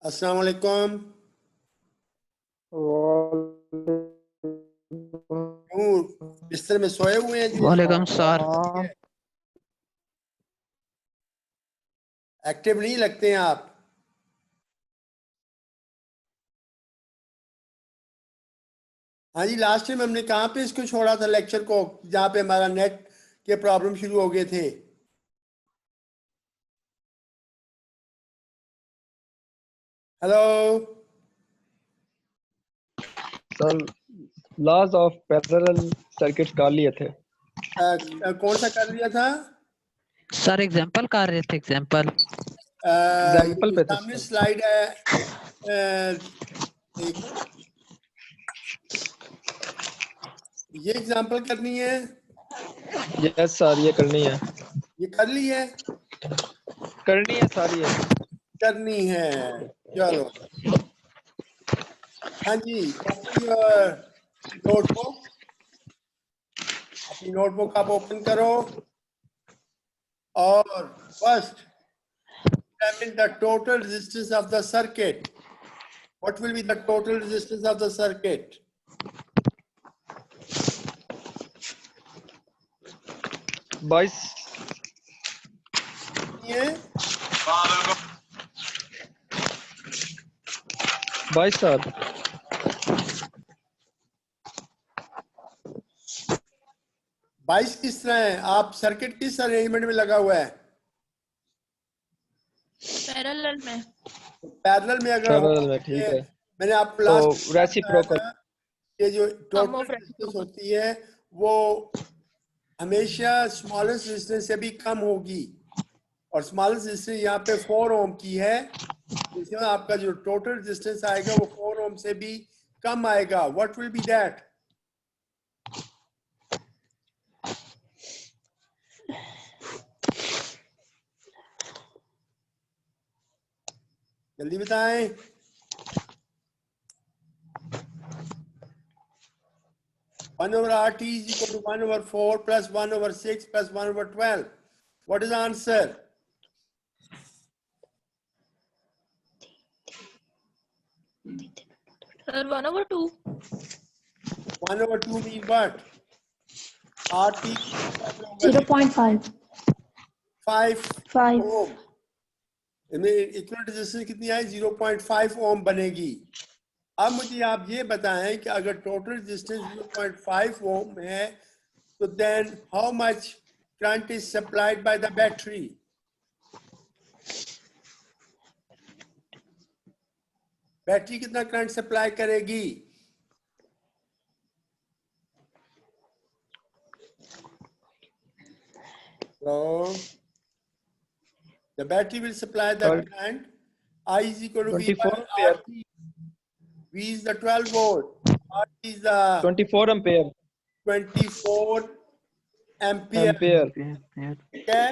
अस्सलाम वालेकुम। क्यों बिस्तर में सोए हुए हैं जी? वालेकुम सर। एक्टिव नहीं लगते हैं आप? हाँ जी, लास्ट टाइम हमने कहाँ पे इसको छोड़ा था लेक्चर को, जहाँ पे हमारा नेट के प्रॉब्लम शुरू हो गए थे। Hello sir, laws of parallel circuits कर लिए थे। कौन सा कर लिया था? सर एग्जांपल कर रहे थे, एग्जांपल एग्जाम्पल ये पे थे सामने सर। स्लाइड है। एक ये एग्जांपल करनी है। यस सर, ये करनी है ये कर ली है? सर ये। करनी है। चलो, हाँ जी, ओपन योर नोटबुक। अपनी नोटबुक आप ओपन करो और first determine the total resistance of the circuit. What will be the total resistance of the circuit? बाईस ये 22 सर। 22 किस तरह है? आप सर्किट किस अरेंजमेंट में लगा हुआ है? पैरेलल में। पैरेलल में अगर हो, पैरेलल में, ठीक है। मैंने आपको तो लास्ट रेसिप्रोकल। ये जो हम टोटल of रेजिस्टेंस होती है वो हमेशा स्मॉलेस्ट रेजिस्टेंस से भी कम होगी, और स्मॉलेस्ट रेजिस्टेंस यहाँ पे 4 ओम की है। इसमें आपका जो टोटल रेजिस्टेंस आएगा वो 4 ओम से भी कम आएगा। What will B that? जल्दी बताएं। One over RT is equal to 1 over 4 plus 1 over 6 plus 1 over 12. What is the answer? Sir, 1/2. 1 over 2 means what? RT 0.5 5 ओम। इनमें इक्विवेलेंट रेजिस्टेंस कितनी आई? 0.5 ओम बनेगी। अब मुझे आप ये बताएं कि अगर टोटल रेजिस्टेंस 0.5 ओम है तो then how much current is supplied by the battery? Battery कितना करंट सप्लाई करेगी? So the battery will supply the current. I is equal to V by 24 ampere. RT. V is the 12 volt. RT is the 24 ampere 24 ampere. ठीक है?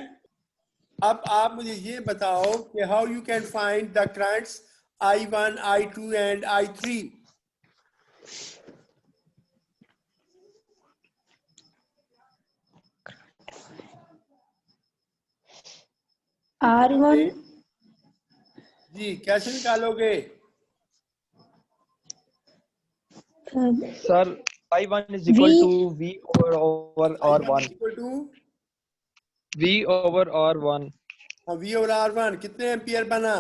अब आप मुझे ये बताओ कि how you can find the currents I1, I2 and I3. R1 जी कैसे निकालोगे? Sir. I1 is equal to V over R1. Equal to V over R1. V और R1 कितने एम्पियर बना?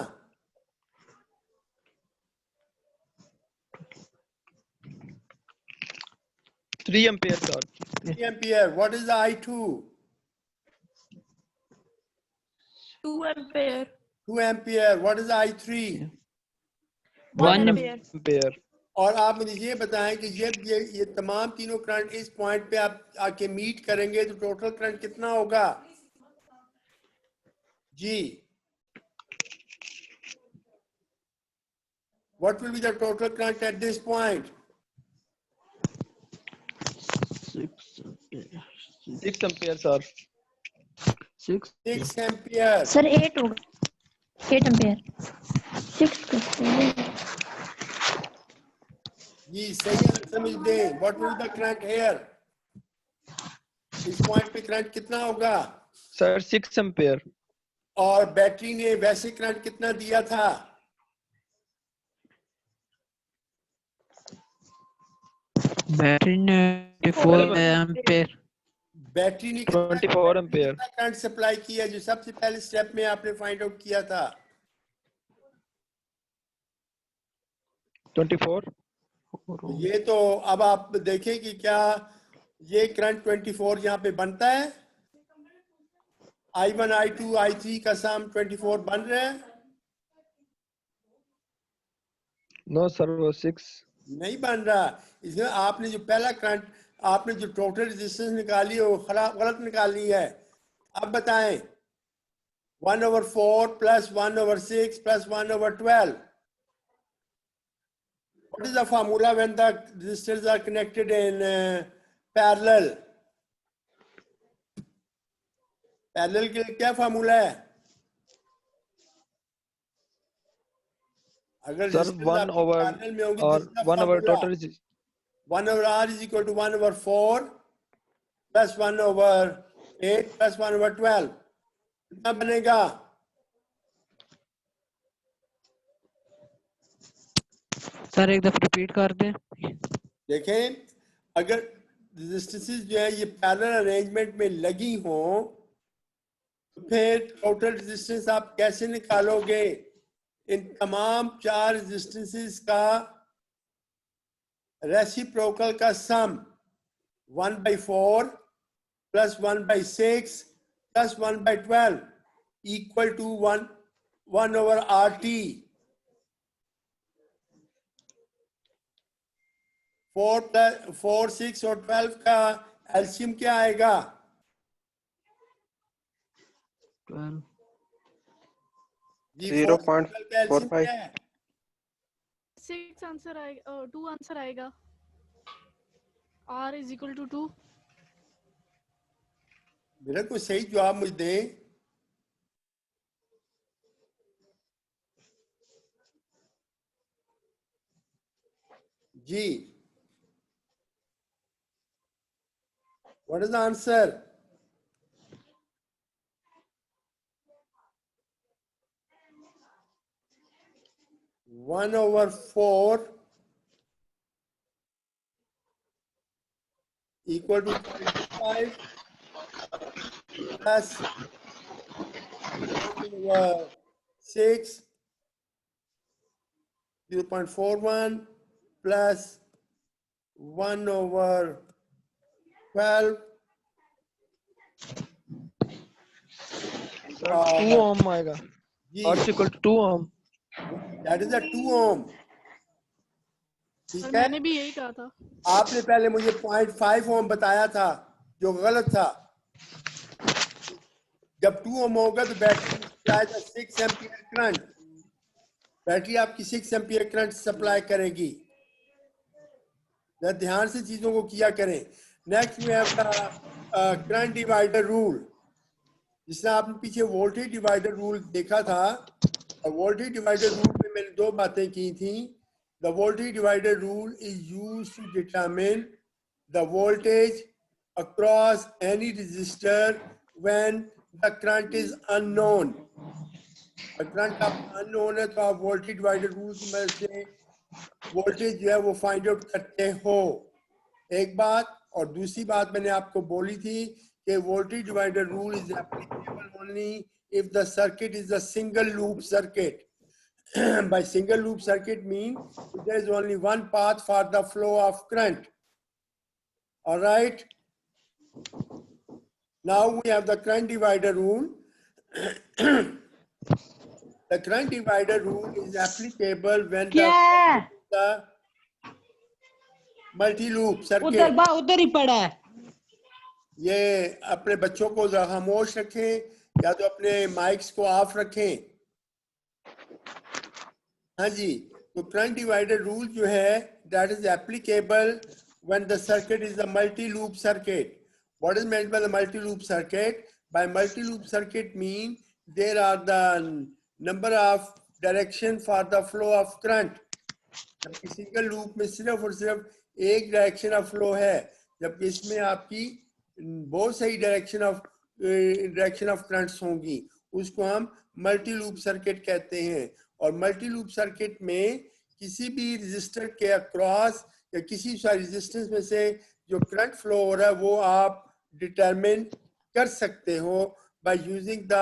3 ampere sir. 3 ampere. What is the I2? 2 ampere. 2 ampere. What is the I3? 1 1 ampere. Ampere. और आप मुझे ये बताएं कि जब ये तमाम तीनों करंट इस पॉइंट पे आप आके मीट करेंगे तो टोटल करंट कितना होगा? जी, what will be the total current at this point? 6 ampere sir. 6 ampere. Sir 8 होगा 8 एम्पेयर 6 जी सही आंसर मुझे दें. What will the current here? इस पॉइंट पे करंट कितना होगा? Sir 6 ampere. और बैटरी ने वैसे करंट कितना दिया था? बैटरी ने 24 एम्पेयर बैटरी ने 24 एम्पेयर। करंट सप्लाई किया जो सबसे पहले स्टेप में आपने फाइंड आउट किया था? 24। ये तो अब आप देखें कि क्या ये करंट 24 यहाँ पे बनता है? I1, I2, I3 का सम 24 बन रहा है? नो सर, वो 6। नहीं बन रहा। इसमें आपने जो पहला करंट, आपने जो टोटल रेजिस्टेंस निकाली है वो गलत निकाली है। अब बताएं 1/4 plus 1/6 plus 1/12. What is the formula when the resistors are connected in parallel? Parallel के लिए क्या फार्मूला है? अगर सर 1 ओवर पैरेलल में होगी और 1 over total 1/r is equal to 1/4 plus 1/8 plus 1/12 कितना बनेगा? सर एक दफा रिपीट कर दें। देखें अगर रेजिस्टेंसेस जो है ये पैरेलल अरेंजमेंट में लगी हो तो फिर टोटल रेजिस्टेंस आप कैसे निकालोगे? इन तमाम 4 रेजिस्टेंसेस का रेसिप्रोकल का सम 1/4 plus 1/6 plus 1/12 equal to 1/RT. 4, 6 और 12 का एलसीएम क्या आएगा? 12 जी 0.45 है। 6 आंसर आएगा, 2 आंसर आएगा। R is equal to 2। मेरा कोई सही जवाब मुझे दें। जी what is the answer? One over 4 equal to 5 plus 6 0.41 plus 1/12 sir 2 ohm आएगा। R is equal to 2 Om. that is a 2 ohm। ठीक है, मैंने भी यही कहा था। आपने पहले मुझे 0.5 ओम बताया था जो गलत था। जब 2 ओम होगा तो battery supply 6 ampere current, battery आपकी 6 एम्पियर करंट सप्लाई करेगी। ध्यान से चीजों को किया करें। नेक्स्ट में आपका करंट डिवाइडर रूल, जिसने आपने पीछे वोल्टेज डिवाइडर रूल देखा था। वोल्टेज डिवाइडर रूल में मैंने 2 बातें की थी। The voltage divider rule is used to determine the voltage across any resistor when the current is unknown. Current आपका अननोन है तो आप वोल्टेज डिवाइडर रूल की मदद से वोल्टेज जो है वो फाइंड आउट करते हो। एक बात, और दूसरी बात मैंने आपको बोली थी कि voltage divider rule is applicable only if the circuit is a single loop circuit। By single loop circuit mean there is only one path for the flow of current। All right, now we have the current divider rule। The current divider rule is applicable when the multi loop circuit। उधर ही पड़ा है। ये अपने बच्चों को जरा खामोश रखें या तो अपने माइक्स को ऑफ रखें। हाँ जी, तो करंट डिवाइडर रूल जो है that is applicable when the circuit is a multi loop circuit. What is meant by the multi loop circuit? By multi loop circuit mean there are the number of direction for the flow of current. जबकि single loop में सिर्फ और सिर्फ एक direction of flow है, जबकि इसमें आपकी बहुत सही डायरेक्शन ऑफ करंट्स होंगी। उसको हम मल्टी लूप सर्किट कहते हैं। और मल्टी लूप सर्किट में किसी भी रजिस्टर के अक्रॉस या किसी सा रेजिस्टेंस में से जो करंट फ्लो हो रहा है वो आप डिटरमिन कर सकते हो by using the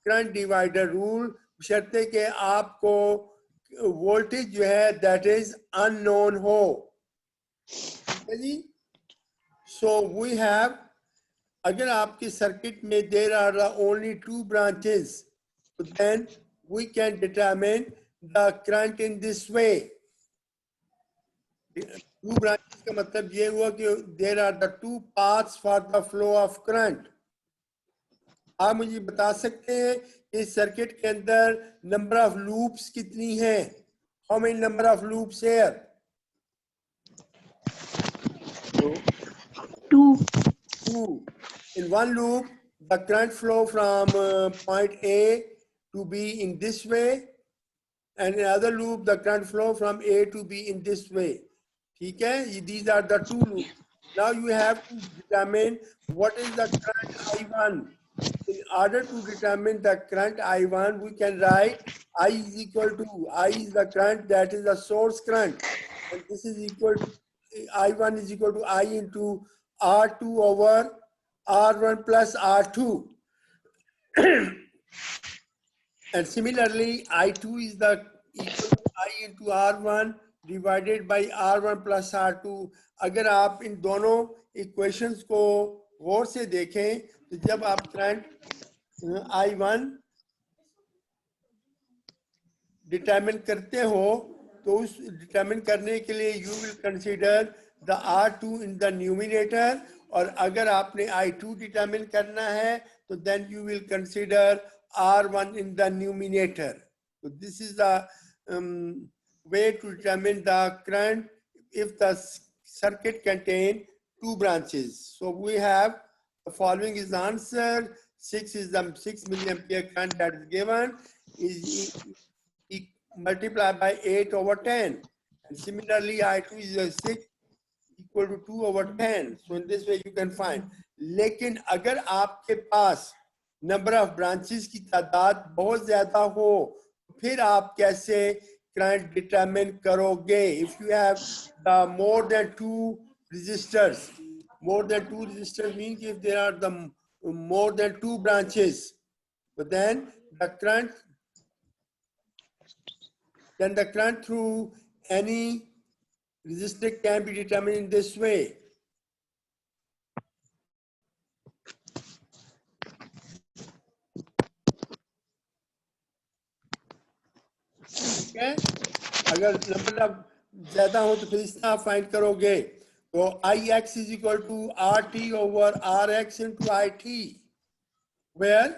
current divider rule, बशर्ते कि आपको वोल्टेज जो है दैट इज अननोन हो। ठीक है जी। सो वी हैव, अगर आपके सर्किट में there are only 2 branches, then we can determine the current in this way. 2 branches का मतलब ये हुआ कि there are the 2 paths for the flow of current. आप मुझे बता सकते हैं कि इस सर्किट के अंदर नंबर ऑफ लूप्स कितनी हैं? How many number of loops here? 2. 2. In one loop, the current flow from point A to B in this way, and in another loop, the current flow from A to B in this way. Okay? These are the 2 loops. Now you have to determine what is the current I1. In order to determine the current I1, we can write I is equal to, I is the current, that is the source current. And this is equal to, I1 is equal to I into R2 over R1 plus R2. And similarly, I2 is the equal to I into R1 divided by R1 plus R2. अगर आप इन दोनों equations को गौर से देखें तो जब आप current I1 determine करते हो तो उस डिटरमिन करने के लिए you will consider the R2 in the numerator, और अगर आपने I2 डिटरमिन करना है तो then you will consider R1 in the numerator. So this is the way to determine the current if the circuit contain 2 branches. So we have the following is the answer. 6 is the 6 milliampere current that is given is multiplied by 8 over 10. And similarly, I2 is a 6 equal to 2 over 10. So in this way you can find. लेकिन अगर आपके पास number of branches की तादाद बहुत ज्यादा हो फिर आप कैसे करंट डिटरमिन करोगे? If you have the more than 2 resistors, more than 2 resistors means if there are the more than 2 branches, but then the current through any resistor can be determined in this way. Okay? अगर number ज्यादा हो तो फिर इस तरह find करोगे तो Ix is equal to RT over Rx into IT, where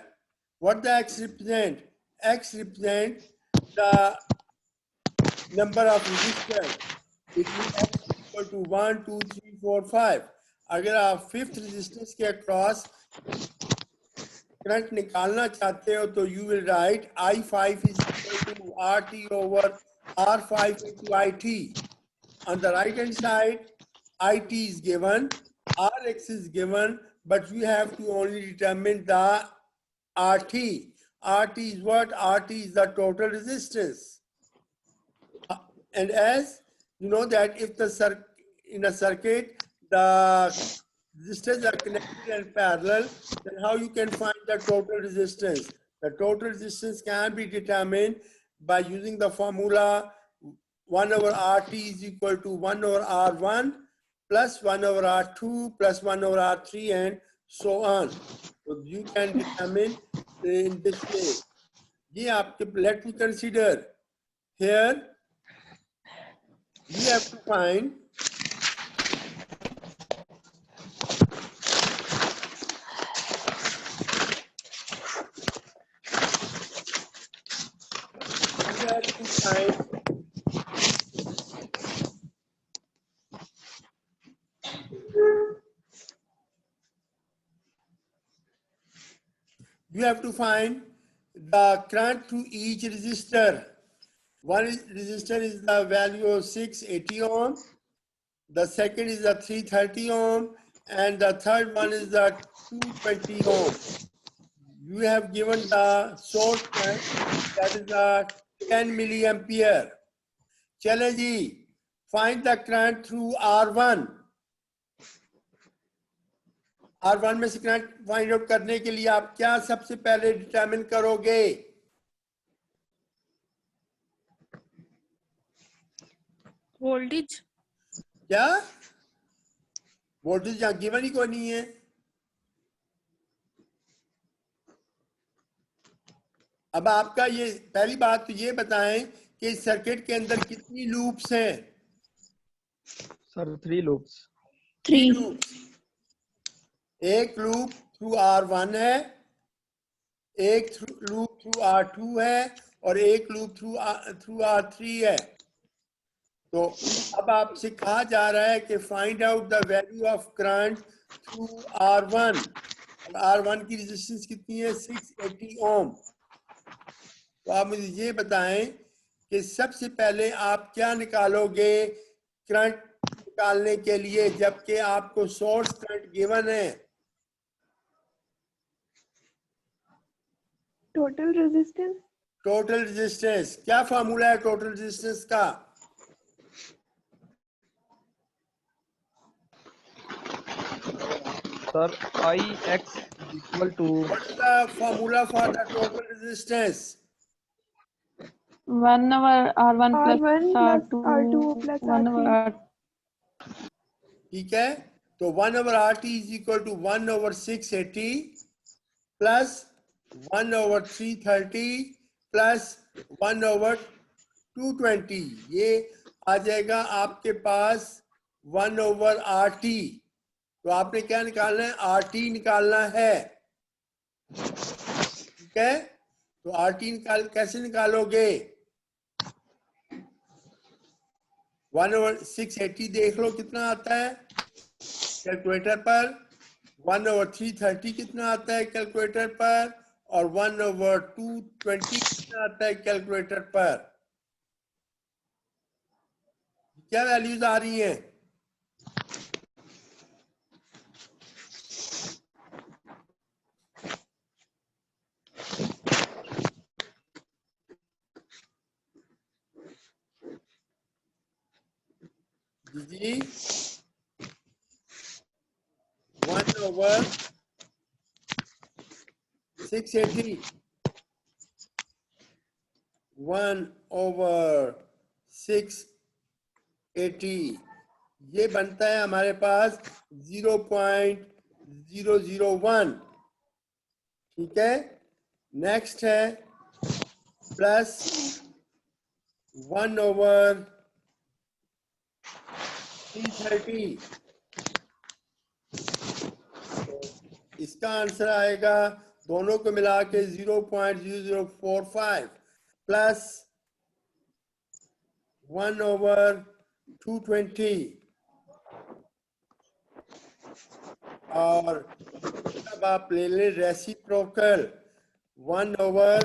what the X represent? X represent the number of resistors. It means X is equal to 1, 2, 3, 4, 5. अगर आप 5th resistance के across करंट निकालना चाहते हो तो you will write I5 is equal to RT over R5 into IT. On the right hand side, IT is given, Rx is given, but we have to only determine the RT. RT is what? RT is the total resistance. And as you know that if the in a circuit, the resistors are connected and parallel, then how you can find the total resistance? The total resistance can be determined by using the formula 1 over RT is equal to 1 over R1 plus 1 over R2 plus 1 over R3 and so on. So you can determine in this way. Let me consider here. We have to find you have to find the current through each resistor. One resistor is the value of 680 ohm, the second is the 330 ohm, and the third one is the 220 ohm. You have given the source current, that is the 10 milliampere. चले जी, find the current through R1. R1 में से current find out करने के लिए आप क्या सबसे पहले डिटरमिन करोगे? वोल्टेज। क्या वोल्टेज यहाँ गिवन ही कोई नहीं है। अब आपका ये पहली बात तो ये बताएं कि इस सर्किट के अंदर कितनी लूप्स हैं? Sir 3 loops. 3. लूप्स। एक लूप थ्रू R1 है, एक लूप थ्रू R2 है और एक लूप थ्रू R3 है। तो अब आपसे कहा जा रहा है कि find out the value of current through R1। R1 की रेजिस्टेंस कितनी है? 680 ओम। तो आप मुझे ये बताएं कि सबसे पहले आप क्या निकालोगे करंट निकालने के लिए, जबकि आपको सोर्स करंट गिवन है? Total resistance. टोटल रेजिस्टेंस क्या फार्मूला है टोटल रेजिस्टेंस का? Sir, Ix is equal to What is the formula for the total resistance? 1 over R1 plus R1 plus R2 R2 plus 1 over R3. ठीक है, तो 1 over RT is equal to 1 over 680 plus 1 over 330 plus 1 over 220। ये आ जाएगा आपके पास 1 over RT। तो आपने क्या निकालना है? RT निकालना है। ठीक है, तो RT कैसे निकालोगे? 1 over 680 देख लो कितना आता है कैलकुलेटर पर, 1 over 330 कितना आता है कैलकुलेटर पर, और 1 over 220 कितना आता है कैलकुलेटर पर। क्या वैल्यूज आ रही हैं? जी 1 over 680, 1 over 680, ये बनता है हमारे पास 0.001। ठीक है, नेक्स्ट है प्लस 1 over 330। इसका आंसर आएगा दोनों को मिला के 0.0045 प्लस 1 over 220, और अब आप ले ले reciprocal 1 over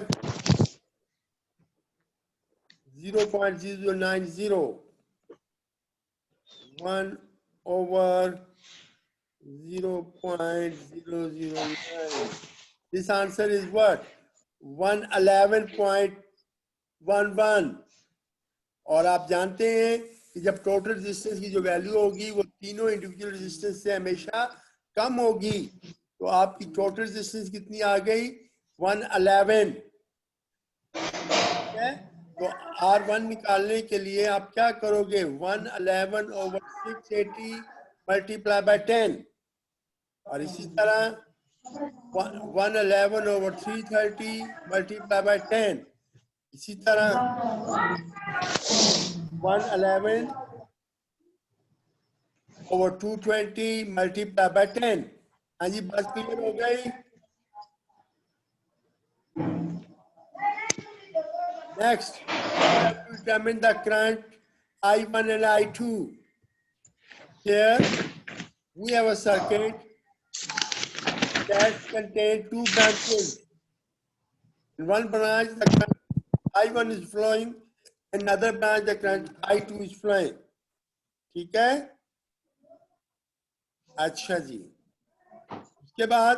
0.0090, 1 over 0.009. This answer is what? 111.11। और आप जानते हैं कि जब टोटल रेजिस्टेंस की जो वैल्यू होगी वो तीनों इंडिविजुअल रेजिस्टेंस से हमेशा कम होगी। तो आपकी टोटल रेजिस्टेंस कितनी आ गई? 111। ठीक है, तो R1 निकालने के लिए आप क्या करोगे? 111 over 680 मल्टीप्लाई बाय 10, और इसी तरह 111 over 330 मल्टीप्लाई बाय 10, इसी तरह 111 over 220 मल्टीप्लाई बाय 10। हाँ जी, बस क्लियर हो गई। Next, we have to determine the current I1 and I2. Here, we have a circuit that contains 2 branches. In one branch, the current I1 is flowing, in another branch, the current I2 is flowing. ठीक है? अच्छा जी, उसके बाद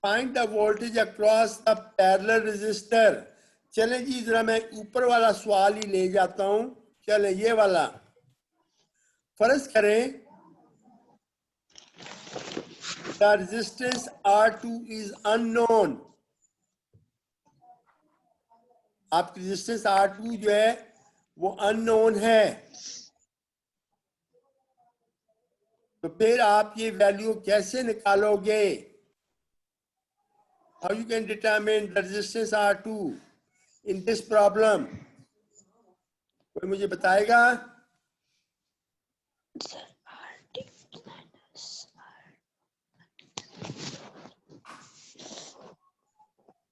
find the voltage across the parallel resistor चलें जी, जरा मैं ऊपर वाला सवाल ही ले जाता हूं। चलें ये वाला, फर्ज करें the resistance R2 is unknown। आपकी रेजिस्टेंस R2 जो है वो अननोन है, तो फिर आप ये वैल्यू कैसे निकालोगे? How you can determine the resistance R2 in this problem? कोई मुझे बताएगा?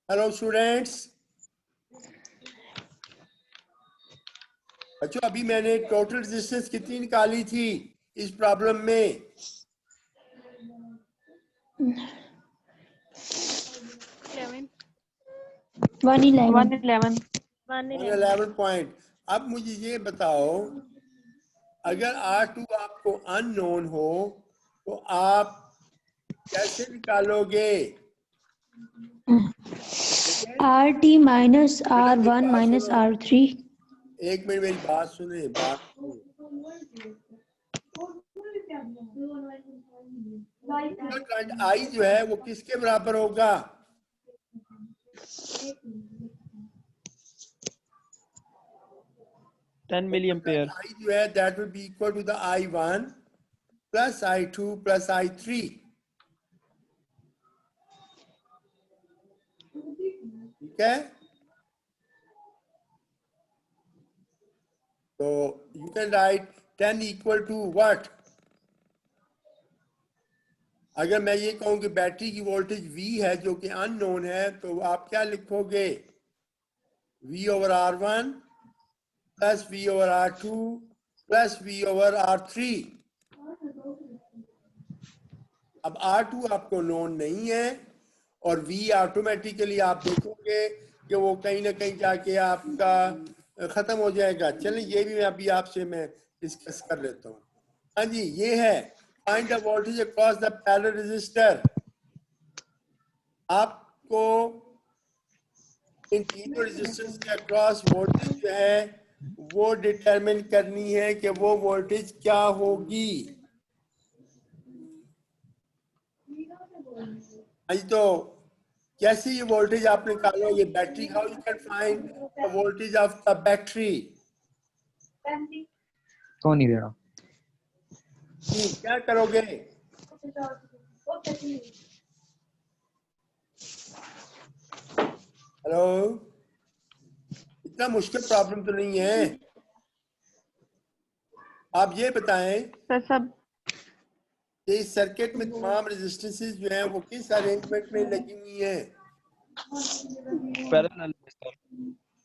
हेलो स्टूडेंट्स, बच्चों अभी मैंने टोटल रेजिस्टेंस कितनी निकाली थी इस प्रॉब्लम में? 111 11 पॉइंट। अब मुझे ये बताओ, अगर R2 आपको अननोन हो तो आप कैसे निकालोगे? RT minus R1 minus R3 एक मिनट मेरी बात सुने, बात सुने। करंट I जो है वो किसके बराबर होगा? $10 milliampere. I जो है that will be equal to the I1 plus I2 plus I3। ठीक है, तो you can write 10 equal to what? अगर मैं ये कहूं कि बैटरी की वोल्टेज V है जो कि अननोन है, तो आप क्या लिखोगे? V over R1 plus V over R2 plus V over R3। अब R2 आपको नोन नहीं है और V ऑटोमेटिकली आप देखोगे कि वो कहीं ना कहीं जाके आपका खत्म हो जाएगा। चलिए ये भी अभी आपसे मैं डिस्कस कर लेता हूँ। हाँ जी, ये है find the voltage across the parallel resistor. आपको इन तीनों रेजिस्टेंस के अक्रॉस वोल्टेज जो है वो डिटरमिन करनी है कि वो वोल्टेज क्या होगी। हाँ जी, तो कैसे ये वोल्टेज आप निकालो? ये battery, how you can find the voltage of the battery? तो नहीं दे रहा। जी, क्या करोगे? हेलो, इतना मुश्किल प्रॉब्लम तो नहीं है। आप ये बताएं सर सब कि इस सर्किट में तमाम रेजिस्टेंसेस जो हैं वो किस अरेंजमेंट में लगी हुई हैं? पैरेलल।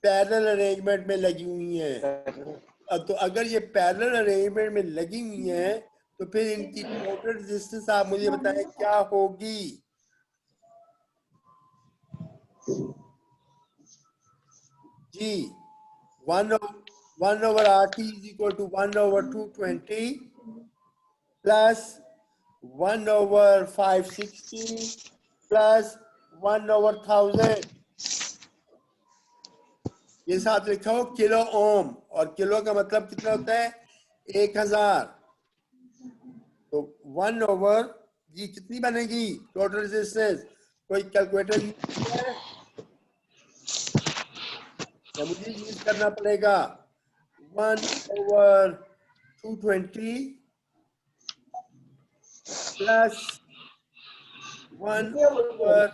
पैरेलल अरेंजमेंट में लगी हुई हैं। तो अगर ये पैरेलल अरेंजमेंट में लगी हुई हैं तो फिर इनकी टोटल रेजिस्टेंस आप मुझे बताएं क्या होगी? जी, 1 over RT is equal to 1 over 220 plus 1 over 560 plus 1 over 1000। ये साथ लिखा हो किलो ओम, और किलो का मतलब कितना होता है? 1000। तो 1 over जी कितनी बनेगी टोटल रेजिस्टेंस? कोई कैलकुलेटर यूज किया है या मुझे यूज करना पड़ेगा? 1 over 220 plus 1 over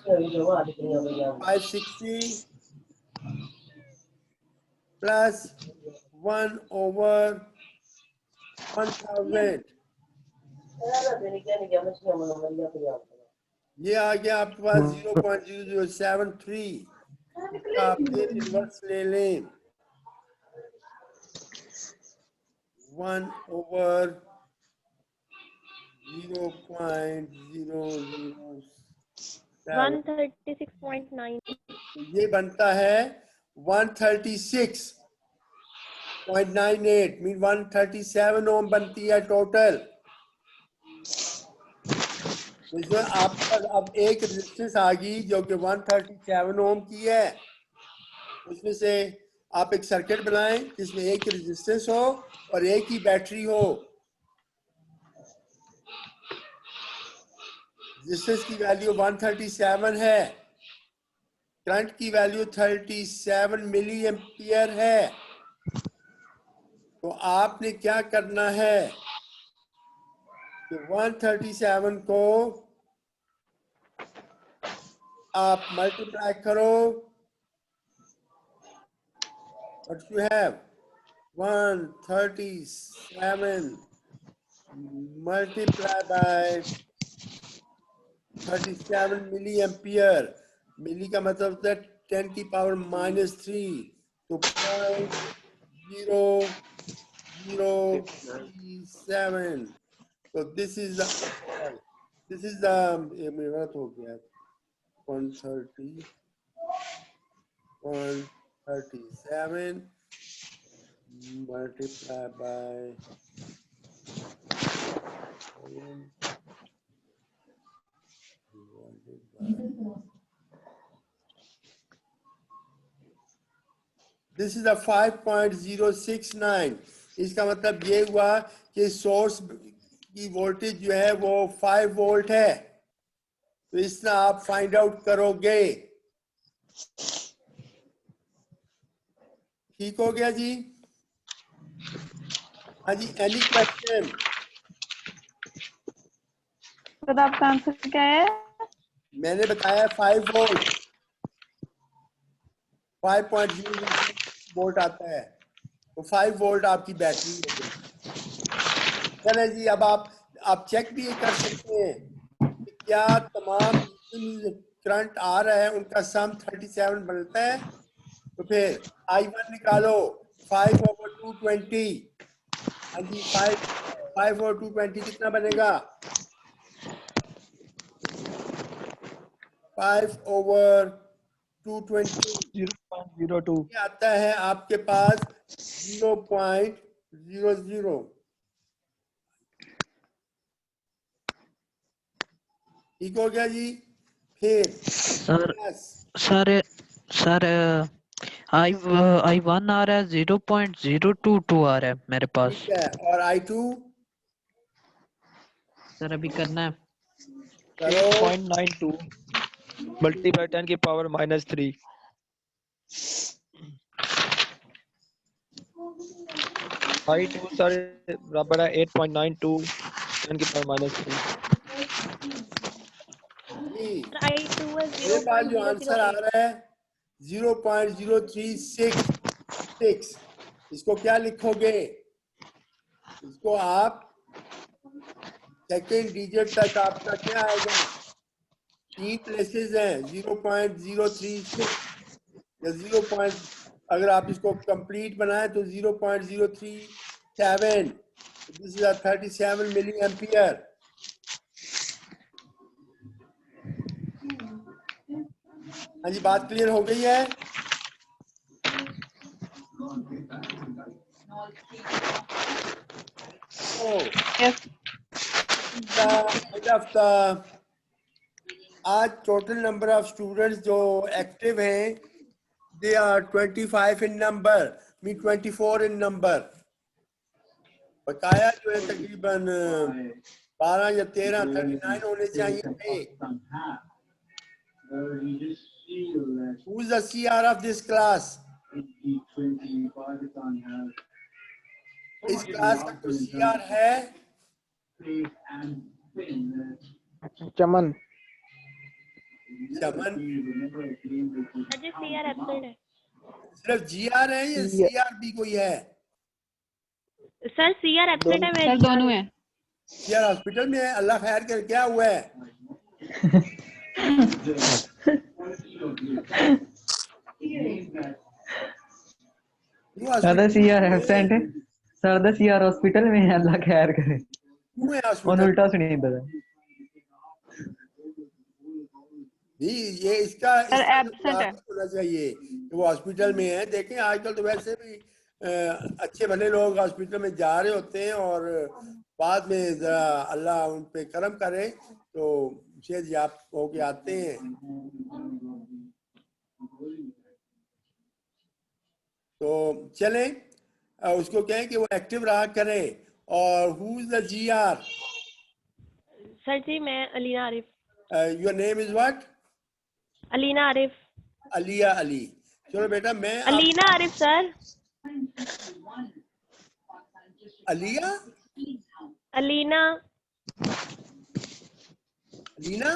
560 plus 1 over 1000। ये आ गया आपके पास 0.0073। इसका आप फिर इन्वर्स ले लें, 1 over 0.007। 136.9 ये बनता है 136.98 मीन 137 ओम बनती है टोटल। इसमें आपका अब एक रेजिस्टेंस आ गई जो कि 137 ओम की है। उसमें से आप एक सर्किट बनाएं जिसमें एक रेजिस्टेंस हो और एक ही बैटरी हो। रेजिस्टेंस की वैल्यू 137 है, करंट की वैल्यू 37 मिली एम्पियर है। तो आपने क्या करना है कि 137 को आप मल्टीप्लाई करो। What you have? 137 multiplied by 37 milli ampere. मिली का मतलब होता है 10 की पावर -3, तो 0.037। तो दिस इज द गलत हो गया, 137 multiplied by this is the 5.069। इसका मतलब ये हुआ कि सोर्स की वोल्टेज जो है वो 5 वोल्ट है। तो इस तरह आप फाइंड आउट करोगे। ठीक हो गया जी? हाँ जी, एनी क्वेश्चन? तो आपका आंसर क्या है? मैंने बताया 5 वोल्ट, 5.0 वोल्ट आता है, तो 5 वोल्ट आपकी बैटरी हो गई। चले जी, अब आप चेक भी कर सकते हैं कि क्या तमाम करंट आ रहा है उनका सम 37 बनता है। तो फिर I1 निकालो, 5/220। हाँ जी, 5/220 कितना बनेगा? 5/220 0.02। ये आता है आपके पास 0.00। ठीक हो गया जी? फिर सर सर I1 आ रहा है 0.022 आ रहा है मेरे पास। ठीक है, और I2? सर अभी करना है। करो। 8.92 multiply 10 की पावर -3। I2 सर बराबर है 8.92 10 की पावर -3। जी, I2 है मेरे पास जो आंसर आ रहा है 0.0366। इसको क्या लिखोगे? इसको आप सेकेंड डिजिट तक आपका क्या आएगा? 3 प्लेसेस हैं, 0.036 या 0. अगर आप इसको कंप्लीट बनाए तो 0.037। This is 37 milli ampere. हाँ जी, बात क्लियर हो गई है? आज टोटल नंबर ऑफ स्टूडेंट्स जो एक्टिव हैं, they are 25 in number, 24 in number. बकाया जो है तकरीबन 12 या 13, 39 होने चाहिए थे। Who is the CR of this class? इस क्लास का कोई CR है? चमन। चमन? अजय CR एब्सेंट है सिर्फ GR है या CR भी कोई है? सर। CR एब्सेंट है मेरे। दोनों है। CR हॉस्पिटल में है? अल्लाह खैर कर, क्या हुआ है? CR एब्सेंट है। सर CR हॉस्पिटल में है, अल्लाह खैर करे। क्यों है और हॉस्पिटल? उल्टा सुनी इधर। ये इसका होना चाहिए कि वो हॉस्पिटल में है। देखें आजकल तो वैसे भी अच्छे भले लोग हॉस्पिटल में जा रहे होते हैं और बाद में जरा अल्लाह उन पे करम करे तो सेहतयाब होके आते हैं। तो चलें, उसको कहें कि वो एक्टिव रहा करे। और who is the GR? Sir जी मैं Alina Arif. Your name is what? Alina Arif. Aliya Ali. चलो बेटा मैं अलीना आरिफ सर। अलिया अलीना। अलीना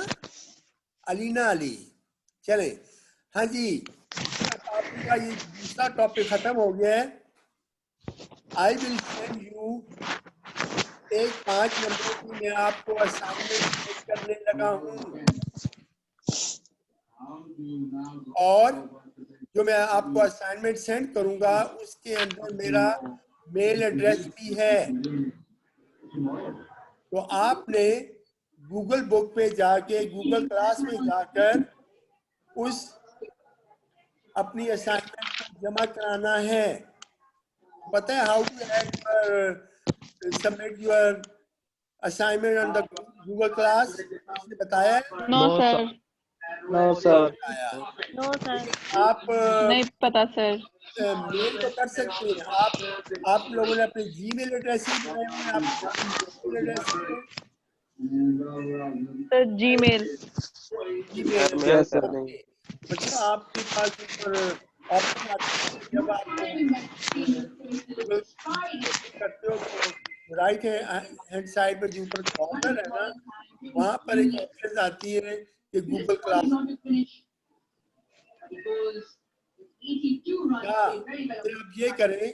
अलीना अली। चले, हाँ जी, आपका ये दूसरा टॉपिक खत्म हो गया है। आई विल सेंड यू एक 5 नंबरों की मैं आपको असाइनमेंट करने लगा हूँ, और जो मैं आपको असाइनमेंट सेंड करूंगा उसके अंदर मेरा मेल एड्रेस भी है। तो आपने गूगल बुक पे जाके, गूगल क्लास में जाकर उस अपनी असाइनमेंट को जमा कराना है। पता है how to submit your assignment on the Google class? किसने बताया है? No sir. No sir. No sir. आप नहीं पता सर। मेल तो कर सकते हैं आप लोगों ने अपने जीमेल एड्रेस ही बनाए हुए हैं, आपके ईमेल एड्रेस है। Sir Gmail. Yes sir. नहीं बच्चों आपके पास ऊपर ऑप्शन आता है जब आप करते हो तो राइट हैंड साइड में जो ऊपर कॉर्नर है ना, वहां पर एक ऑप्शन आती है कि गूगल क्लास। क्या फिर आप ये करें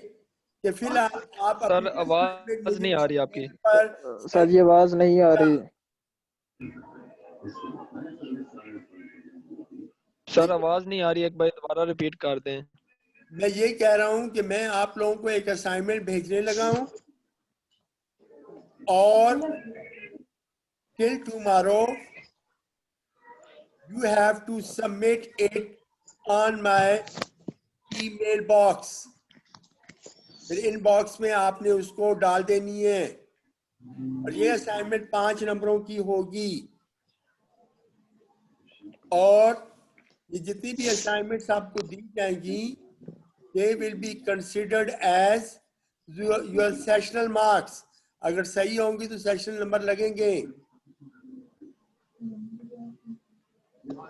कि फिलहाल आप सर अपनी आवाज नहीं आ रही आपकी। पर सर ये आवाज नहीं आ रही। सर आवाज नहीं आ रही, एक बार दोबारा रिपीट कर दें। मैं ये कह रहा हूं कि मैं आप लोगों को एक असाइनमेंट भेजने लगा हूं, और till tomorrow you have to submit it on my email box। मेरे इनबॉक्स में आपने उसको डाल देनी है, और ये असाइनमेंट 5 नंबरों की होगी। और ये जितनी भी असाइनमेंट्स आपको दी जाएंगी, they will be considered as your sessional marks. अगर सही होंगी तो सेशनल नंबर लगेंगे,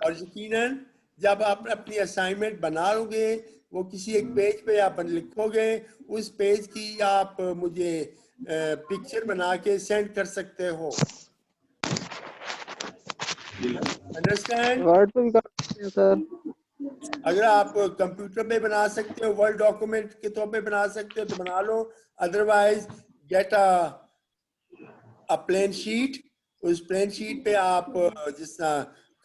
और यकीनन जब आप अपनी असाइनमेंट बनाओगे वो किसी एक पेज पे आप लिखोगे, उस पेज की आप मुझे पिक्चर बना के सेंड कर सकते हो। अंडरस्टैंड? वर्ड पे भी कर सकते हैं सर। अगर आप कंप्यूटर पे बना सकते हो, वर्ड डॉक्यूमेंट के तौर पे बना सकते हो तो बना लो, otherwise get a plain sheet. उस प्लेन शीट पे आप जिस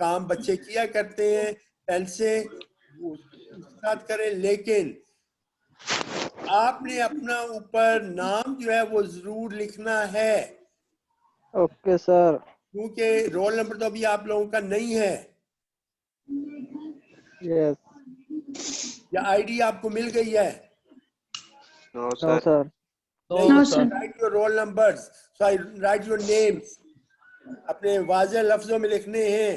काम बच्चे किया करते हैं पेन से, उसके साथ करें, लेकिन आपने अपना ऊपर नाम जो है वो जरूर लिखना है, ओके सर। क्योंकि रोल नंबर तो अभी आप लोगों का नहीं है। यस। या आईडी आपको मिल गई है? No sir. No, sir. Write your roll numbers, sorry write your names, अपने वाज़ेह लफ्जों में लिखने हैं।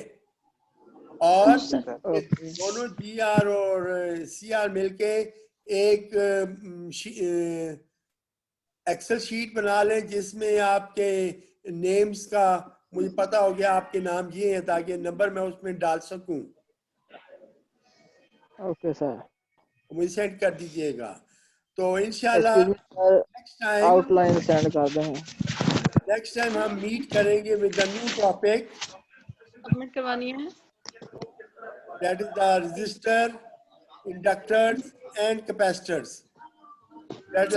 और Yes, sir. दोनों GR और CR मिलके एक एक्सेल शीट बना लें जिसमें आपके नेम्स का मुझे पता हो गया आपके नाम ये हैं, ताकि नंबर मैं उसमें डाल सकूं। Okay sir. मुझे सेंड कर दीजिएगा। तो इंशाल्लाह आउटलाइन सेंड कर दें। नेक्स्ट टाइम हम मीट करेंगे with the new topic, submit करवानी है। that is the resistor, inductors and capacitors। That is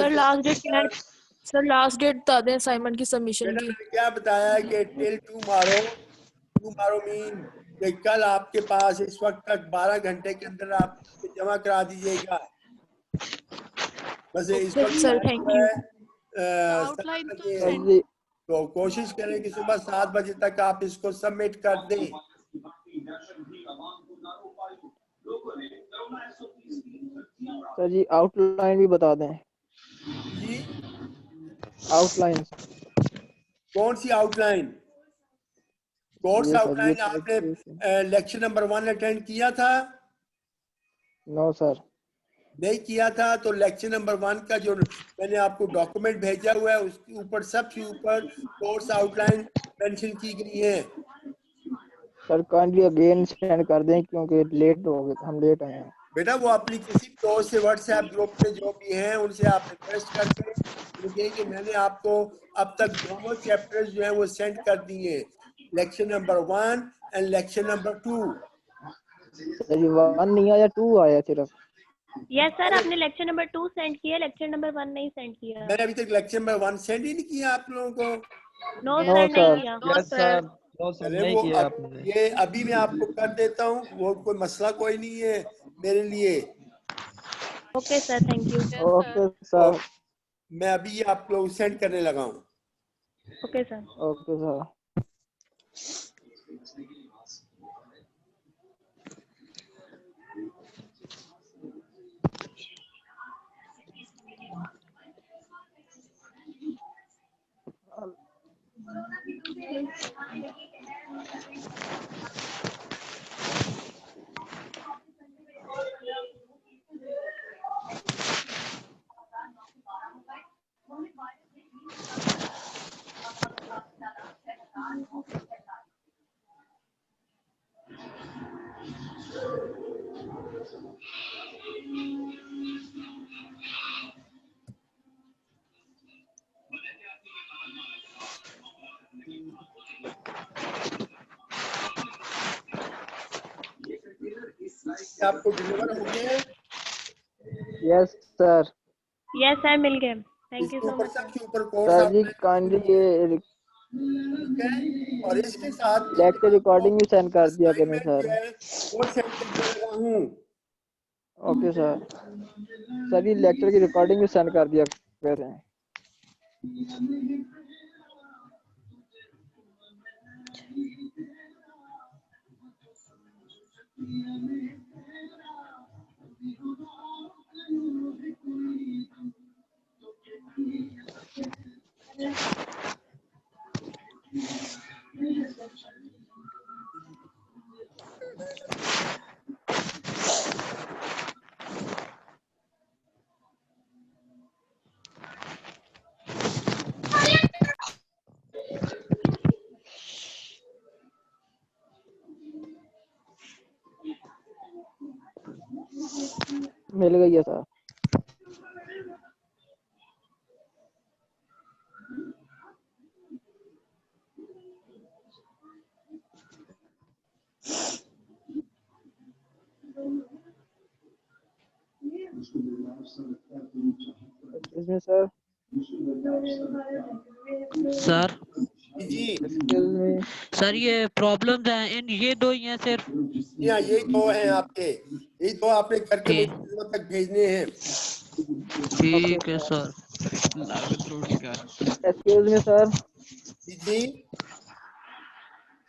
sir last date बता दें असाइनमेंट की सबमिशन बेटा की। मैंने क्या बताया है कि टिल टुमारो मीन कि कल आपके पास इस वक्त तक 12 घंटे के अंदर आप जमा करा दीजिएगा। बस इस वक्त सर थैंक यू। आउटलाइन तो सेंड तो कोशिश करें कि सुबह 7 बजे तक आप इसको सबमिट कर दें। सर जी आउटलाइन भी बता दें। जी आउटलाइन। कौन सी आउटलाइन? कोर्स ये सर, आउटलाइन ये आपने लेक्चर नंबर 1 अटेंड किया था? No sir. नहीं किया था तो लेक्चर नंबर 1 का जो मैंने आपको डॉक्यूमेंट भेजा हुआ है उसके ऊपर सबसे ऊपर कोर्स आउटलाइन मेंशन की गई है। सर काइंडली अगेन सेंड कर दें क्योंकि लेट हो गए, हम लेट आए हैं। बेटा वो अपनी किसी दोस्त से व्हाट्सएप ग्रुप में जो भी हैं उनसे आप रिक्वेस्ट करके उनके कि मैंने आपको अब तक दोनों चैप्टर्स जो हैं वो सेंड कर दिए, lecture number 1 and lecture number 2। Sir ये 1 नहीं आया, 2 आया सिर्फ। यस सर, आपने लेक्चर नंबर 2 सेंड किया, लेक्चर नंबर 1 नहीं सेंड किया। मैंने अभी तक लेक्चर नंबर 1 सेंड ही नहीं किया आप लोगों को। नो नो सर, नहीं सर, किया। यस सर, नो सर, अरे नहीं वो किया आपने। ये अभी मैं आपको कर देता हूँ, वो कोई मसला कोई नहीं है मेरे लिए। Okay sir, thank you. Okay sir, मैं अभी ये आप लोग सेंड करने लगा हूँ। Okay sir. Okay sir. आपको डिलीवर हो गया है? Yes sir. यस सर, मिल गए। थैंक यू इसके सो ऊपर मच। सबसे ऊपर कोर्स सर जी आउटलाइन काइंडली ये ठीक है, और इसके साथ लेक्चर रिकॉर्डिंग भी सेंड कर दिया करें असाइनमेंट जो सर। है वो सेंड करने लगा हूँ। Okay sir. सर ये लेक्चर की रिकॉर्डिंग भी सेंड कर दिया करें। मिल गई है सर। इसमें सर सर जी एक्सक्यूज मी सर ये प्रॉब्लम्स हैं इन ये दो ही हैं सिर्फ। हाँ, यही दो हैं आपके, यही दो आपने करके मुझे ठीक दिनों तक भेजने हैं। ठीक है सर। Excuse me sir. जी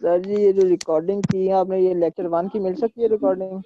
सर जी ये जो रिकॉर्डिंग की है आपने, ये लेक्चर 1 की मिल सकती है रिकॉर्डिंग?